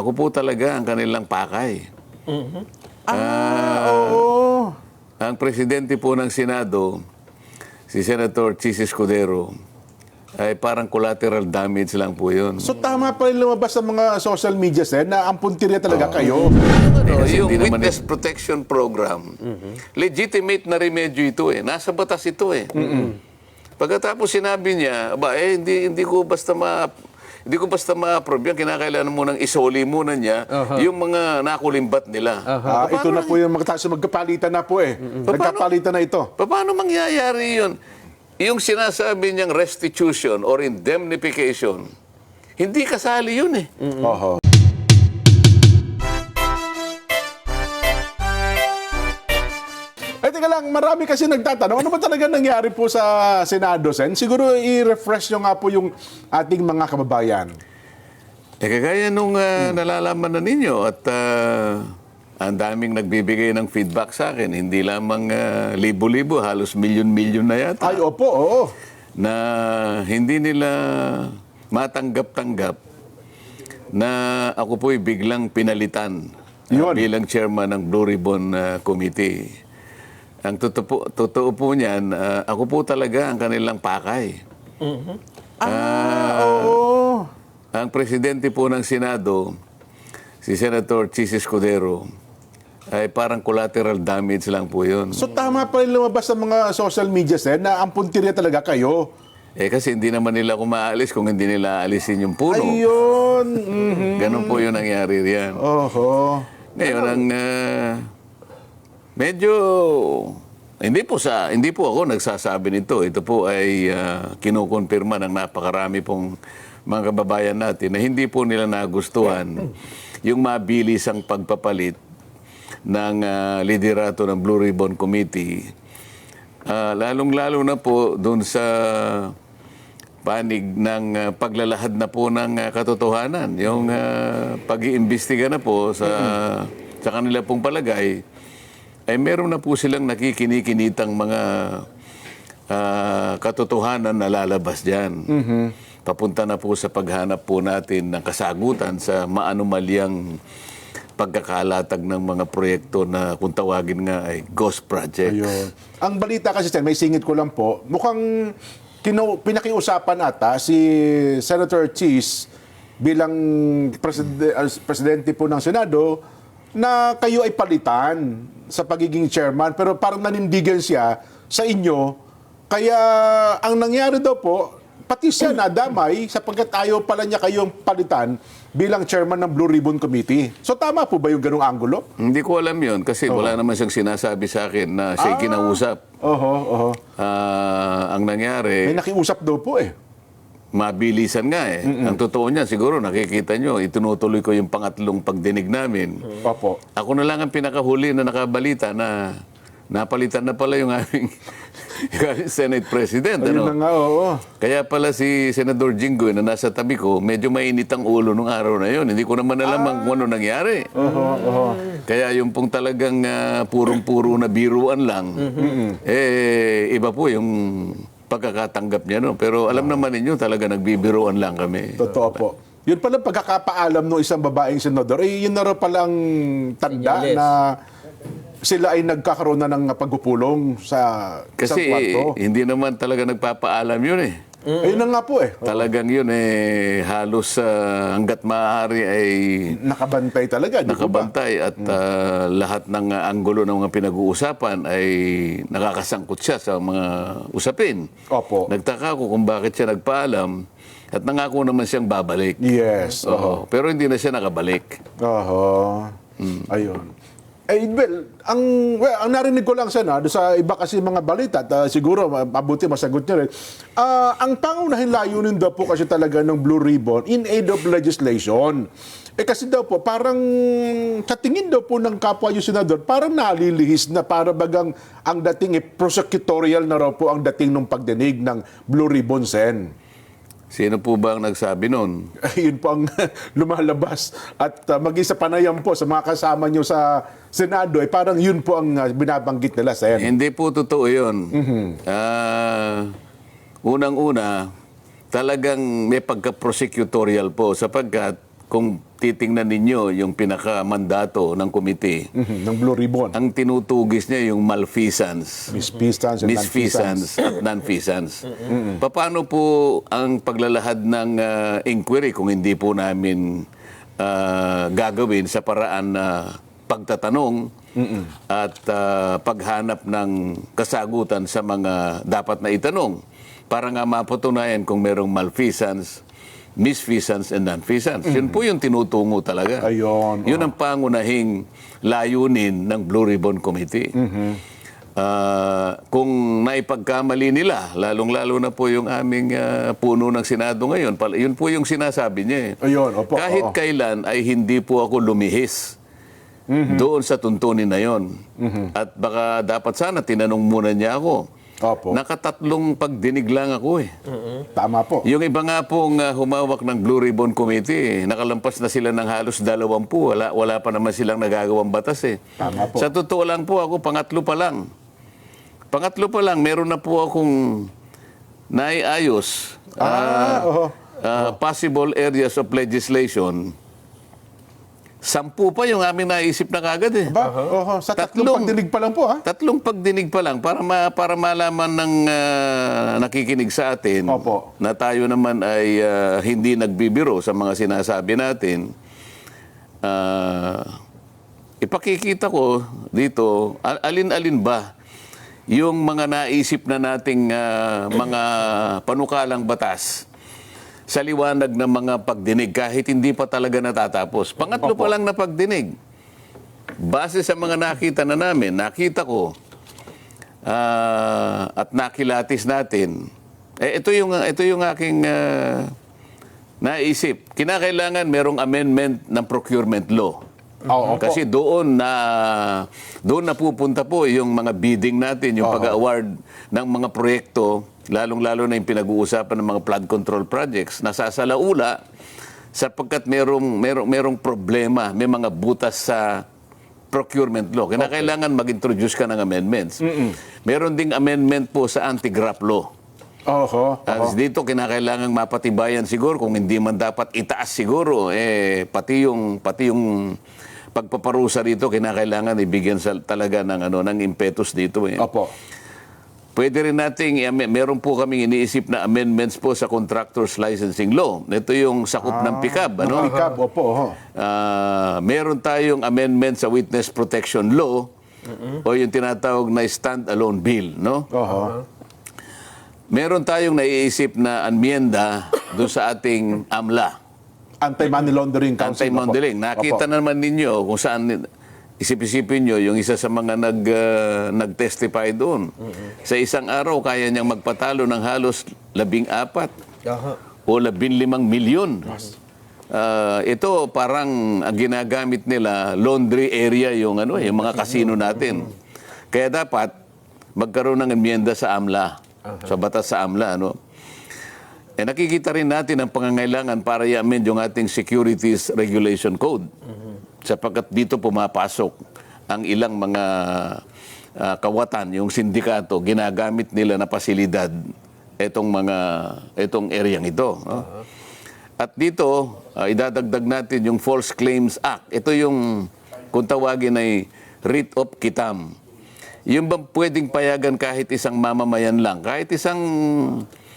ako po talaga ang kanilang pakay. Oo. Ang presidente po ng Senado, si Senator Chis Escudero, ay parang collateral damage lang po yun. So tama pa rin lumabas sa mga social media na ang puntirya talaga kayo. Yung Witness Protection Program, legitimate na remedyo ito eh. Nasa batas ito eh. Pagkatapos sinabi niya, hindi ko basta ma-approve yan. Kinakailangan mo nang isoli muna niya yung mga nakulimbat nila. Ito na po yung magkapalitan na po eh. Nagkapalitan na ito. Paano mangyayari yun? Yung sinasabi niyang restitution or indemnification, hindi kasali yun eh. Oho. Teka lang, marami kasi nagtatanong, ano ba talaga nangyari po sa Senado, Sen? Siguro i-refresh nyo nga po yung ating mga kababayan. Kagaya nung nalalaman na ninyo at ang daming nagbibigay ng feedback sa akin, hindi lamang libo-libo, halos milyon-milyon na yata. Ay, opo, oo. Na hindi nila matanggap-tanggap na ako po'y biglang pinalitan bilang chairman ng Blue Ribbon Committee. Ang totoo po niyan, ako po talaga ang kanilang pakay. Oo. Ang presidente po ng Senado, si Senator Chis Escudero, ay parang collateral damage lang po yun. So tama pa rin lumabas sa mga social media na ang puntirya talaga kayo. Kasi hindi naman nila ako maalis kung hindi nila alisin yung puno. Ayun. Ganun po yung nangyari riyan. Oho. Ngayon, ang medyo hindi po ako nagsasabi nito. Ito po ay kinukumpirma ng napakarami pong mga kababayan natin na hindi po nila nagustuhan yung mabilis ang pagpapalit ng liderato ng Blue Ribbon Committee. Lalong-lalo na po doon sa panig ng paglalahad na po ng katotohanan. Yung pag-iimbestiga na po sa kanila pong palagay, ay meron na po silang nakikinikinitang mga katotohanan na lalabas dyan. Papunta na po sa paghanap po natin ng kasagutan sa maanumalyang pagkakalatag ng mga proyekto na kung tawagin nga ay ghost projects. Ayun. Ang balita kasi, may singit ko lang po, mukhang pinakiusapan ata si Senator Chis bilang presidente po ng Senado na kayo ay palitan sa pagiging chairman, pero parang nanindigan siya sa inyo. Kaya ang nangyari daw po, pati siya nadamay sapagkat ayaw pala niya kayong palitan bilang chairman ng Blue Ribbon Committee. So tama po ba yung ganung anggulo? Hindi ko alam yun kasi wala naman siyang sinasabi sa akin na siya'y kinausap. Oho. Ang nangyari, May nakiusap daw po eh. mabilisan nga eh. Ang totoo niya, siguro nakikita nyo, itinutuloy ko yung pangatlong pagdinig namin. Opo. Ako na lang ang pinakahuli na nakabalita na napalitan na pala yung aming Senate President. Ayun na nga, oo. Kaya pala si Senador Jinggoy na nasa tabi ko, medyo mainit ang ulo nung araw na yun. Hindi ko naman alam kung ano nangyari. Oho. Kaya yung pong talagang purong-puro na biruan lang, iba po yung pagkakatanggap niya. No? Pero alam naman ninyo, talaga nagbibiruan lang kami. Totoo po. Yun pala pagkakapaalam ng isang babaeng senador, yun na raw palang tanda Senyales. na sila ay nagkakaroon na ng pagpupulong sa isang Kasi kwarto. hindi naman talaga nagpapaalam yun eh. Ayun na nga po eh. Talagang yun halos hanggat maaari ay Nakabantay talaga, di po ba? nakabantay at lahat ng anggulo ng mga pinag-uusapan ay nakakasangkot siya sa mga usapin. Opo. Nagtaka ko kung bakit siya nagpaalam at nangako naman siyang babalik. Yes. Oo. Pero hindi na siya nakabalik. Oho. Ayun. Ang narinig ko lang sana, sa iba kasi mga balita, at siguro mabuti masagot niyo rin, ang pangunahing layunin daw po kasi talaga ng Blue Ribbon in aid of legislation. Kasi daw po, parang sa tingin daw po ng kapwa yung senador, parang nalilihis na para bagang ang dating prosecutorial na raw po ang dating ng pagdinig ng Blue Ribbon Sen. Sino po ba ang nagsabi nun? Yun po ang lumalabas. At maging sa panayam po sa mga kasama nyo sa Senado, parang yun po ang binabanggit nila, Sen. Hindi po totoo yun. Unang-una, talagang may pagka-prosecutorial po sapagkat kung titingnan ninyo yung pinaka-mandato ng committee, Ng Blue Ribbon. ang tinutugis niya yung malfeasance, Misfeasance and misfeasance at non-feasance. Paano po ang paglalahad ng inquiry kung hindi po namin gagawin sa paraan na pagtatanong at paghanap ng kasagutan sa mga dapat na itanong para nga mapatunayan kung merong malfeasance, misfeasance, and non-feasance. Yun po yung tinutungo talaga. Ayun, Yun ang pangunahing layunin ng Blue Ribbon Committee. Kung naipagkamali nila, lalong-lalo na po yung aming puno ng Senado ngayon, yun po yung sinasabi niya. Ayun, opo, Kahit oo. kailan ay hindi po ako lumihis doon sa tuntunin na yon. At baka dapat sana tinanong muna niya ako. Opo. Nakatatlong pagdinig lang ako eh. Tama po. Yung iba nga pong humawak ng Blue Ribbon Committee, nakalampas na sila ng halos 20. Wala pa naman silang nagagawang batas eh. Tama po. Sa totoo lang po ako, pangatlo pa lang. Meron na po akong naiayos. Oo. Possible areas of legislation. 10 pa yung aming naisip na kagad eh. Ba? Oho, sa tatlong pagdinig pa lang po, ha? Tatlong pagdinig pa lang para malaman ng nakikinig sa atin Opo. na tayo naman ay hindi nagbibiro sa mga sinasabi natin. Ipakikita ko dito, alin-alin ba yung mga naisip na nating mga panukalang batas sa liwanag ng mga pagdinig kahit hindi pa talaga natatapos. Pangatlo pa lang na pagdinig. Base sa mga nakita na namin, nakita ko at nakilatis natin, ito yung aking naisip. Kinakailangan merong amendment ng procurement law. Oo, opo. Kasi doon napupunta po yung mga bidding natin, yung pag-award ng mga proyekto, lalong-lalo na yung pinag-uusapan ng mga flood control projects, nasasalaula sapagkat merong problema, may mga butas sa procurement law. Kailangan mag-introduce ka ng amendments. Meron ding amendment po sa anti-graft law. Oho. Dito kinakailangan mapatibayan siguro kung hindi man dapat itaas siguro pati yung pagpaparusa dito kinakailangan ibigyan talaga ng impetus dito eh. Opo. Pwede rin nating meron po kaming iniisip na amendments po sa contractors licensing law. Ito yung sakop ng PICAB, ano? Pikab, opo. Oho. Meron tayong amendment sa witness protection law o yung tinatawag na stand-alone bill, no? Oho. Meron tayong naiisip na amyenda doon sa ating AMLA, Anti-Money Laundering Council. Anti-Mondeling. opo. Nakita naman ninyo kung saan, isip-isipin nyo, yung isa sa mga nag-testify doon. Sa isang araw, kaya niyang magpatalo ng halos 14 o 15 milyon. Ito parang ang ginagamit nila, laundry area yung mga kasino natin. Kaya dapat magkaroon ng amyenda sa AMLA, sa batas sa AMLA, ano? Nakikita rin natin ang pangangailangan para i-amend yung ating Securities Regulation Code. Sapagkat dito pumapasok ang ilang mga kawatan, yung sindikato, ginagamit nila na pasilidad itong areang ito. No? At dito, idadagdag natin yung False Claims Act. Ito yung, kung tawagin ay writ of quitam. Yung bang pwedeng payagan kahit isang mamamayan lang, kahit isang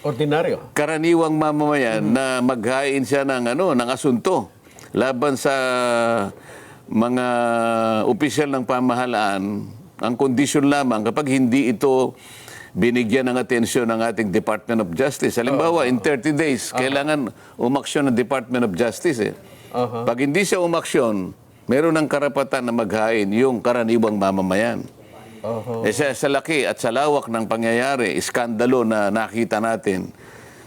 ordinaryo, karaniwang mamamayan na maghain siya ng asunto laban sa mga opisyal ng pamahalaan, ang kondisyon lamang kapag hindi ito binigyan ng atensyon ng ating Department of Justice. Halimbawa, in 30 days, kailangan umaksyon ng Department of Justice. Pag hindi siya umaksyon, meron ng karapatan na maghain yung karaniwang mamamayan. Sa laki at sa lawak ng pangyayari, iskandalo na nakita natin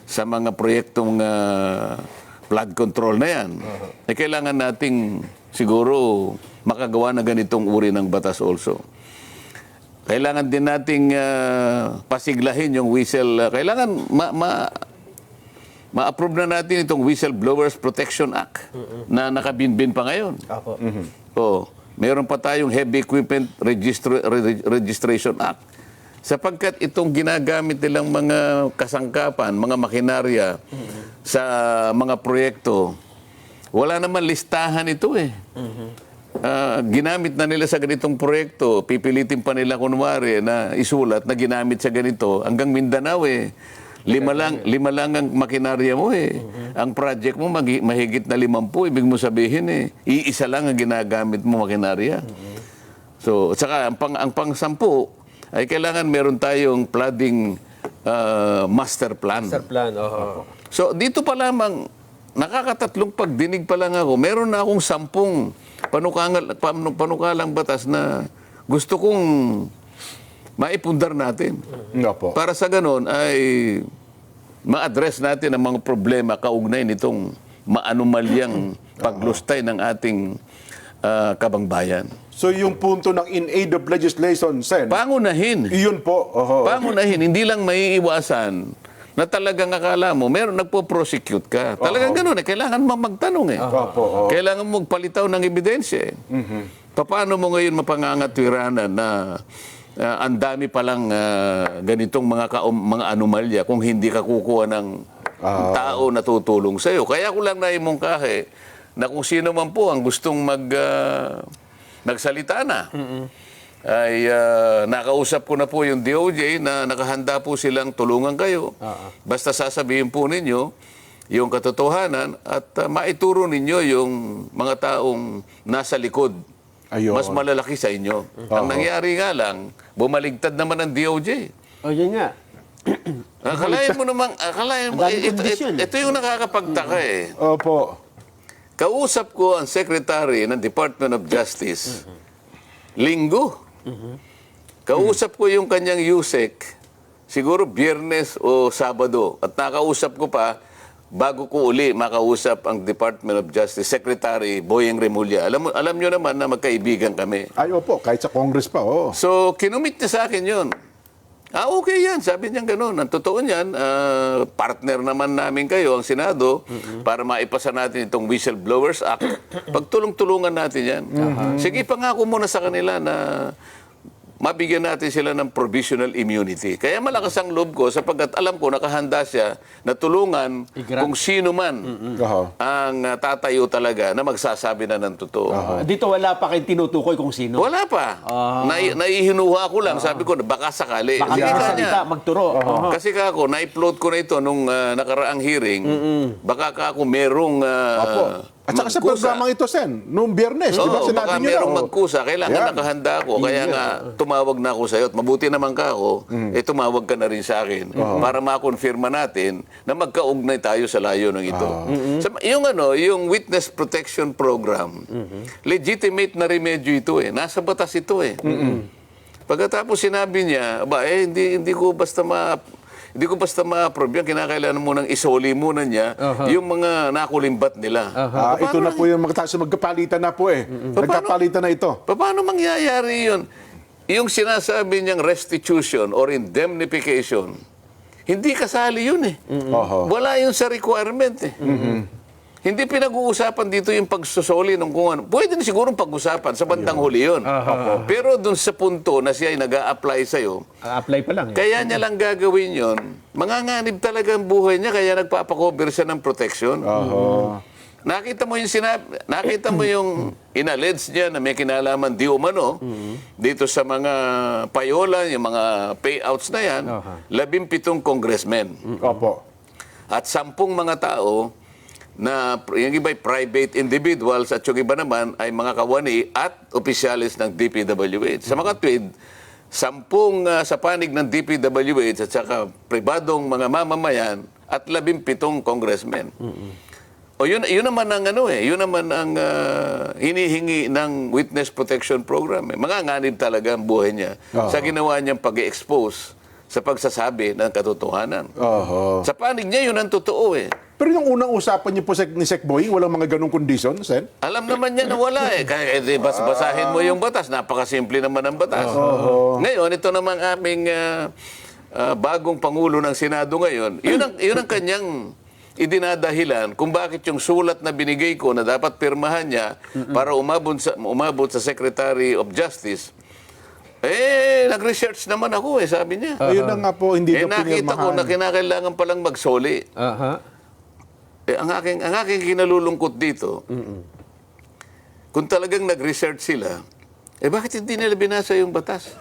sa mga proyektong flood control na yan, kailangan nating siguro makagawa na ganitong uri ng batas also. Kailangan din nating pasiglahin yung kailangan ma-approve na natin itong Whistleblowers Protection Act na nakabinbin pa ngayon. Meron pa tayong Heavy Equipment Registration Act. Sapagkat itong ginagamit nilang mga kasangkapan, mga makinarya sa mga proyekto, Wala naman listahan ito eh. Ginamit na nila sa ganitong proyekto, pipilitin pa nila kunwari na isulat na ginamit sa ganito hanggang Mindanao eh. Lima lang ang makinarya mo eh. Ang project mo mahigit na 50, ibig mo sabihin eh. Iisa lang ang ginagamit mo makinarya. So, saka ang pang-10 ay kailangan meron tayong flooding master plan. Master plan, oo. So, dito pa lamang, nakakatatlong pagdinig pa lang ako, meron na akong 10 panukalang batas na gusto kong maipundar natin. Opo. Para sa ganon ay ma-address natin ang mga problema kaugnay nitong maanumalyang paglustay ng ating kabangbayan. So yung punto ng in aid of legislation, Sen, Pangunahin. iyon po. Oho. Pangunahin, hindi lang maiiwasan na talagang akala mo, meron nagpo-prosecute ka. Talagang gano'n eh. Kailangan mo magtanong eh. Opo. Kailangan mo magpalitaw ng ebidensya eh. Paano mo ngayon mapangangatwiranan na ang dami palang ganitong mga anomalya kung hindi ka kukuha ng tao na tutulong sa'yo. Kaya ko lang naimungkahe na kung sino man po ang gustong nagsalita na, ay nakausap ko na po yung DOJ na nakahanda po silang tulungan kayo. Basta sasabihin po ninyo yung katotohanan at maituro ninyo yung mga taong nasa likod. Ayun. Mas malalaki sa inyo. Ang nangyari nga lang, bumaligtad naman ang DOJ. O, yun nga. Akalain mo naman, Ang daming kondisyon. ito yung nakakapagtaka eh. Opo. Kausap ko ang Secretary ng Department of Justice, Linggo. Kausap ko yung kanyang USEC, siguro Biyernes o Sabado. At nakausap ko pa, bago ko uli makausap ang Department of Justice, Secretary Boyeng Remulla. Alam nyo naman na magkaibigan kami. Ay, opo. Kahit sa Congress pa, oo. So, kinumit niya sa akin yun. Okay yan. Sabi niya gano'n. Ang totoo niyan, partner naman namin kayo, ang Senado, para maipasa natin itong Whistleblowers Act. Pagtulong-tulungan natin yan. Sige, pangako muna sa kanila na mabigyan natin sila ng provisional immunity. Kaya malakas ang loob ko sapagkat alam ko nakahanda siya na tulungan kung sino man Oho. ang tatayo talaga na magsasabi na ng totoo. Dito wala pa kayong tinutukoy kung sino. Wala pa. Naihinuha ko lang. Sabi ko, baka sakali. Baka Sige may ka salita, niya. magturo. Oo. Kasi ka ako, na-upload ko na ito nung nakaraang hearing. Baka ka ako merong Opo. At saka sa magkusa. programang ito, Sen, noong Biyernes, di ba Oo, baka sinabi niyo merong na? magkusa. Kailangan Yan. nakahanda ako. Kaya nga, tumawag na ako sa iyo. At mabuti naman ka ako, tumawag ka na rin sa akin para makonfirma natin na magkaugnay tayo sa layo ng ito. Yung Witness Protection Program, legitimate na remedyo ito eh. Nasa batas ito eh. Pagkatapos sinabi niya, hindi ko basta ma-approve yan. Kinakailangan mo nang isoli muna niya yung mga nakulimbat nila. Ito na po yung magkapalitan na po eh. Nagkapalitan na ito. Paano mangyayari yun? Yung sinasabi niyang restitution or indemnification, hindi kasali yun eh. Oho. Wala yun sa requirement eh. Hindi pinag-uusapan dito yung pagsusoli ng kung ano. Pwede na sigurong pag-usapan sa bandang huli yun. Pero dun sa punto na siya ay nag-a-apply sa'yo, Apply pa lang. kaya niya lang gagawin yun, manganganib talaga ang buhay niya, kaya nagpapakover siya ng protection. Oho. Nakita mo yung inallege niya na may kinalaman di umano dito sa mga payola, yung mga payouts na yan, 17 congressmen. Opo. At 10 mga tao na yung iba ay private individuals at yung iba naman ay mga kawani at opisyalis ng DPWH. Sa mga tweet, 10 sa panig ng DPWH at saka pribadong mga mamamayan at 17 congressmen. O yun naman ang yun naman ang hinihingi ng Witness Protection Program. Manganganib talaga ang buhay niya sa ginawa niyang pag-expose sa pagsasabi ng katotohanan. Oho. Sa panig niya, yun ang totoo eh. Pero yung unang usapan niyo po ni Sec Boying, walang mga ganong kondisyon, Sen? Alam naman niya na wala eh. Kaya basahin mo yung batas. Napakasimple naman ang batas. Ngayon, ito naman aming bagong Pangulo ng Senado ngayon. Yun ang kanyang idinadahilan kung bakit yung sulat na binigay ko na dapat pirmahan niya para umabot sa Secretary of Justice, nag-research naman ako sabi niya. Ayun na nga po, hindi na Nakita ko na kinakailangan palang magsoli. ang aking kinalulungkot dito, kung talagang nag-research sila, bakit hindi nila binasa yung batas?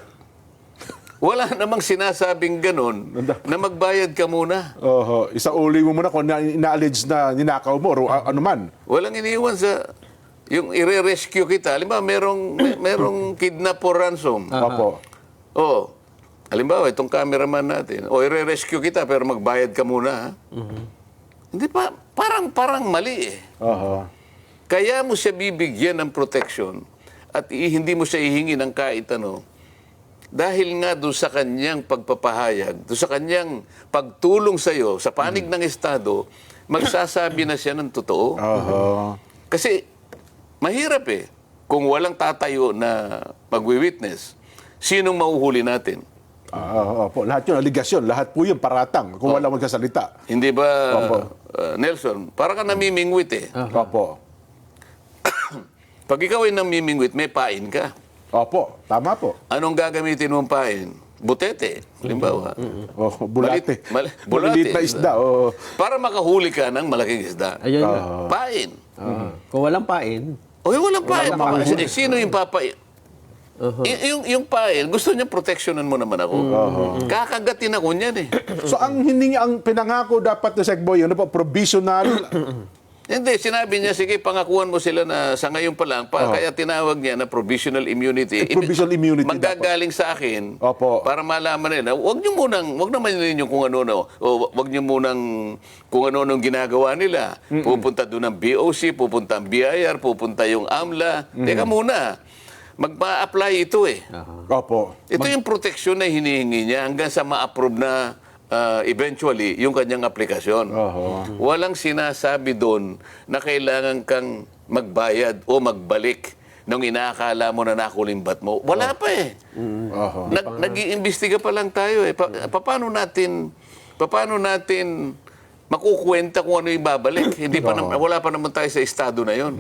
Wala namang sinasabing ganun na magbayad ka muna. Isauli mo muna kung ina-allege na ninakaw mo o ano man. Walang iniwan sa yung ire-rescue kita. Halimbawa, merong kidnap or ransom. Opo. Halimbawa, itong cameraman natin. I-rescue kita pero magbayad ka muna. Ha? Hindi pa, parang mali eh. Kaya mo siya bibigyan ng protection at hindi mo siya ihingi ng kahit ano. Dahil nga doon sa kanyang pagpapahayag, doon sa kanyang pagtulong sa iyo, sa panig ng Estado, magsasabi na siya ng totoo. Kasi mahirap eh. Kung walang tatayo na magwi-witness, sinong mahuhuli natin? Opo. Lahat yun, aligasyon. Lahat po yun, paratang. Kung walang magsasalita. Hindi ba, Nelson, para ka namimingwit eh. Opo. Pag ikaw ay namimingwit, may pain ka. Opo. Tama po. Anong gagamitin mong pain? Butete, halimbawa. Bulate. Bulate. Maliliit na isda. Para makahuli ka ng malaking isda. Ayun nga. Pain. Kung walang pain, Walang pain. Sino yung papain? Yung pain, gusto niya proteksyonan mo naman ako. Kakagatin ako niyan eh. So ang pinangako dapat na Secboy, ano po, provisional. Hindi, sinabi niya, sige, pangakuan mo sila na sa ngayon pa lang, kaya tinawag niya na provisional immunity. Provisional immunity Manggagaling sa akin, Opo. para malaman nila, wag naman ninyo kung ano, wag niyo munang kung ano nung ginagawa nila. Pupunta doon ang BOC, pupunta ang BIR, pupunta yung AMLA. Teka muna, magpa-apply ito eh. Opo. Ito yung proteksyon na hinihingi niya hanggang sa ma-approve na eventually yung kanyang aplikasyon. Walang sinasabi doon na kailangan kang magbayad o magbalik nung inaakala mo na nakulimbat mo. Wala pa eh. Nag-iimbestiga pa lang tayo eh. Paano natin makukwenta kung ano yung babalik? Wala pa naman tayo sa estado na yon.